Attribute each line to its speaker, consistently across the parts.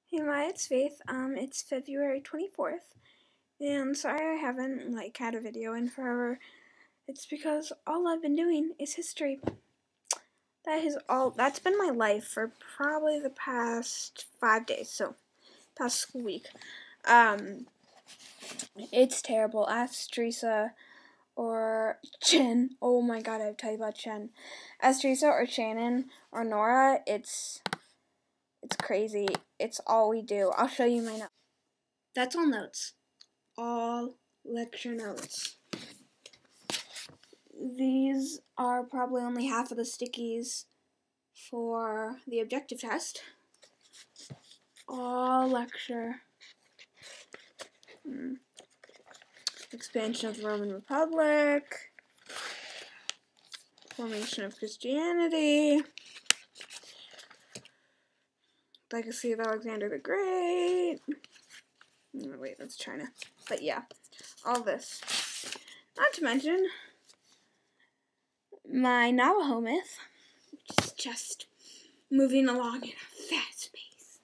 Speaker 1: Hey Maya, it's Faith. It's February 24th, and sorry I haven't had a video in forever. It's because all I've been doing is history. That's been my life for probably the past 5 days, so past school week. It's terrible. Ask Teresa or Chen. Oh my god, I have to tell you about Chen. Ask Teresa or Shannon or Nora. It's crazy. It's all we do. I'll show you my notes. That's all notes. All lecture notes. These are probably only half of the stickies for the objective test. All lecture. Expansion of the Roman Republic. Formation of Christianity. Legacy of Alexander the Great. Oh, wait, that's China. But yeah, all this. Not to mention my Navajo myth, which is just moving along at a fast pace.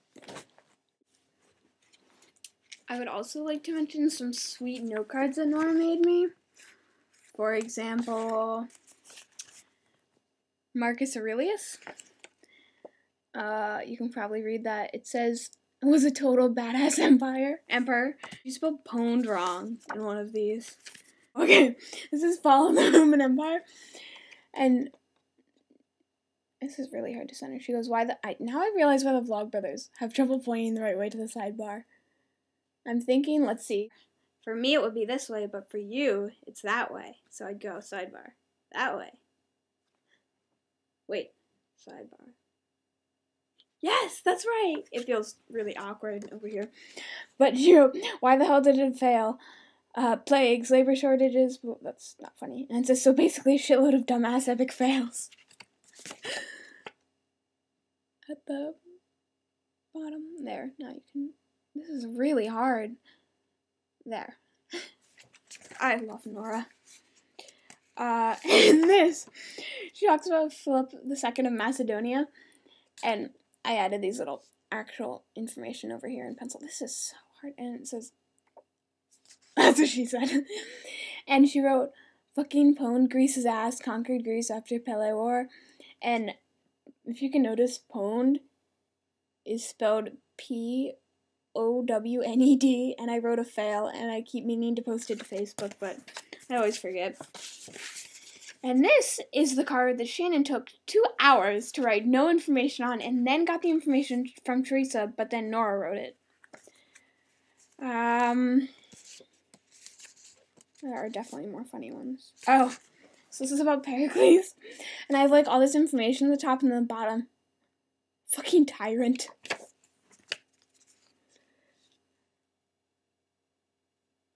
Speaker 1: I would also like to mention some sweet note cards that Nora made me. For example, Marcus Aurelius. You can probably read that. It says, it was a total badass emperor. You spelled pwned wrong in one of these. Okay, this is Fall of the Roman Empire. And this is really hard to center. She goes, now I realize why the Vlogbrothers have trouble pointing the right way to the sidebar. I'm thinking, let's see. For me, it would be this way, but for you, it's that way. So I'd go sidebar. That way. Wait, sidebar. Yes, that's right. It feels really awkward over here. But why the hell did it fail? Plagues, labor shortages. Well, that's not funny. And it says, so basically a shitload of dumbass epic fails. At the bottom there. Now you can. This is really hard. There. I love Nora. And this, she talks about Philip II of Macedonia, and I added these little actual information over here in pencil. This is so hard. And it says, that's what she said. And she wrote, fucking pwned Greece's ass, conquered Greece after Pele War. And if you can notice, pwned is spelled P-O-W-N-E-D. And I wrote a fail, and I keep meaning to post it to Facebook, but I always forget. And this is the card that Shannon took 2 hours to write no information on, and then got the information from Teresa, but then Nora wrote it. There are definitely more funny ones. Oh, so this is about Pericles, and I have all this information at the top and the bottom. Fucking tyrant.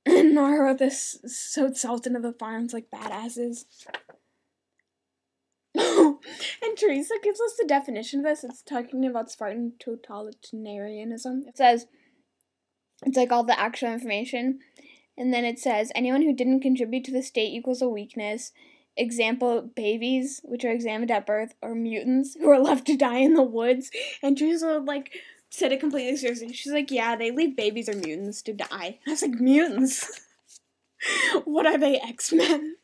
Speaker 1: And Nora wrote this, so Sultan of the Farms, badasses. And Teresa gives us the definition of this. It's talking about Spartan totalitarianism. It says, it's all the actual information. And then it says, anyone who didn't contribute to the state equals a weakness. Example, babies, which are examined at birth, or mutants who are left to die in the woods. And Teresa, said it completely seriously. She's like, yeah, they leave babies or mutants to die. I was like, mutants? What are they, X-Men?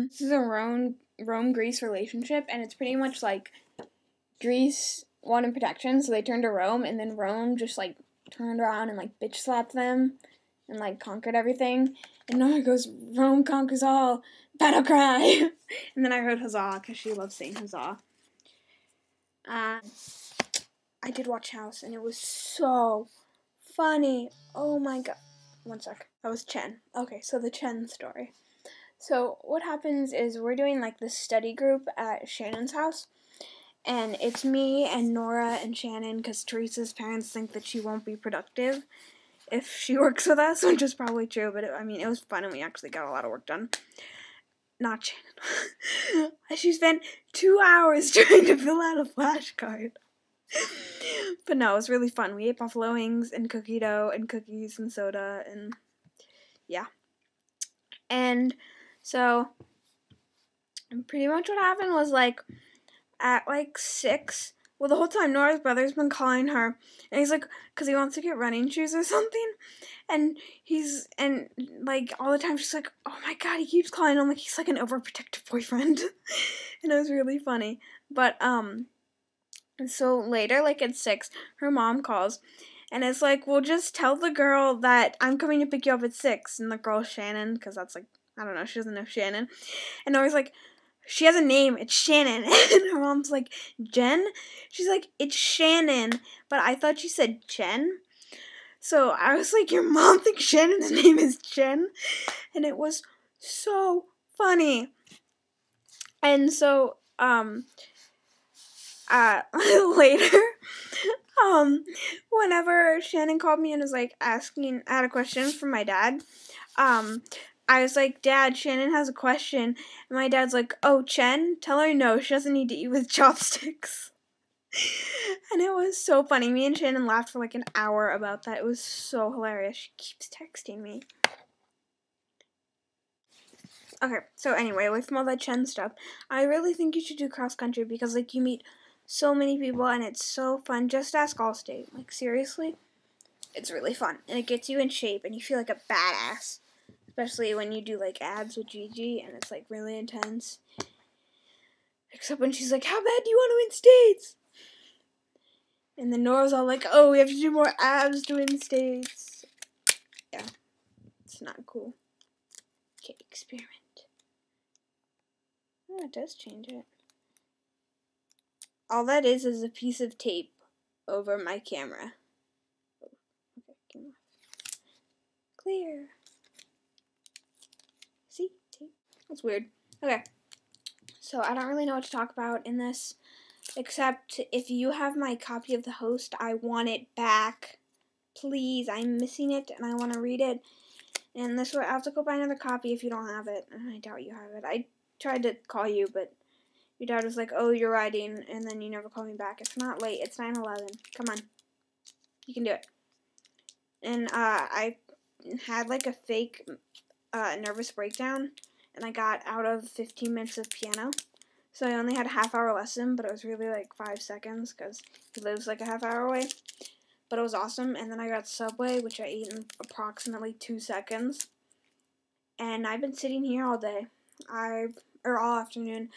Speaker 1: This is a Rome-Greece relationship, and it's pretty much Greece wanted protection, so they turned to Rome, and then Rome just, turned around and, bitch slapped them, and, conquered everything. And Nora goes, Rome conquers all, battle cry! And then I wrote huzzah, because she loves saying huzzah. I did watch House, and it was so funny. Oh my god. One sec. That was Chen. Okay, so the Chen story. So what happens is we're doing this study group at Shannon's house, and it's me and Nora and Shannon, because Teresa's parents think that she won't be productive if she works with us, which is probably true, but it was fun, and we actually got a lot of work done. Not Shannon. She spent 2 hours trying to fill out a flashcard. But no, it was really fun. We ate buffalo wings and cookie dough and cookies and soda, and yeah. And so pretty much what happened was at 6, Well, the whole time Nora's brother's been calling her, and he's like, because he wants to get running shoes or something, and like, all the time she's like, oh my god, he keeps calling him like he's like an overprotective boyfriend, and it was really funny. But, so later, like at 6, her mom calls, and it's like, well, just tell the girl that I'm coming to pick you up at 6, and the girl's Shannon, because that's like, I don't know, she doesn't know Shannon, and Nora's like, she has a name, it's Shannon. And her mom's like, Jen? She's like, it's Shannon. But I thought she said Jen. So I was like, your mom thinks Shannon's name is Jen? And it was so funny. And so, later, whenever Shannon called me and was like I had a question for my dad, I was like, Dad, Shannon has a question. And my dad's like, oh, Chen? Tell her no, she doesn't need to eat with chopsticks. And it was so funny. Me and Shannon laughed for like an hour about that. It was so hilarious. She keeps texting me. Okay, so anyway, away from all that Chen stuff, I really think you should do cross country because, like, you meet so many people and it's so fun. Just ask Allstate. Like, seriously? It's really fun. And it gets you in shape and you feel like a badass. Especially when you do, like, abs with Gigi, and it's, like, really intense. Except when she's like, how bad do you want to win states? And then Nora's all like, oh, we have to do more abs to win states. Yeah. It's not cool. Okay, experiment. Oh, it does change it. All that is a piece of tape over my camera. Oh, okay, camera. Clear. See? Tape. That's weird. Okay. So I don't really know what to talk about in this, except if you have my copy of The Host, I want it back. Please, I'm missing it and I want to read it. And this way, I have to go buy another copy if you don't have it. And I doubt you have it. I tried to call you, but your dad was like, oh, you're writing, and then you never called me back. It's not late. It's 9:11. Come on. You can do it. And I had like a fake nervous breakdown, and I got out of 15 minutes of piano. So I only had a half-hour lesson, but it was really like 5 seconds because he lives like a half-hour away. But it was awesome. And then I got Subway, which I ate in approximately 2 seconds. And I've been sitting here all day. All afternoon.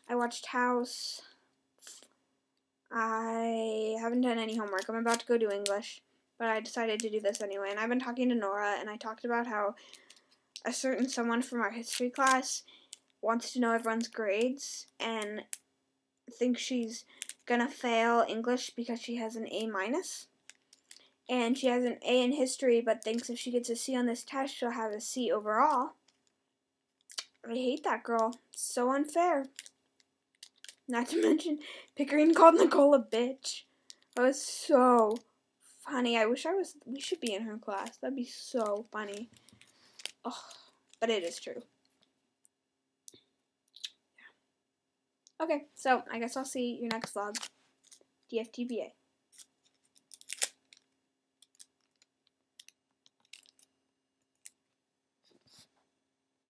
Speaker 1: I watched House. I haven't done any homework. I'm about to go do English. But I decided to do this anyway. And I've been talking to Nora, and I talked about how a certain someone from our history class wants to know everyone's grades and thinks she's gonna fail English because she has an A-. And she has an A in history, but thinks if she gets a C on this test, she'll have a C overall. I hate that girl. It's so unfair. Not to mention, Pickering called Nicole a bitch. That was so funny. We should be in her class. That'd be so funny. Oh, but it is true. Yeah. Okay, so I guess I'll see your next vlog. DFTBA.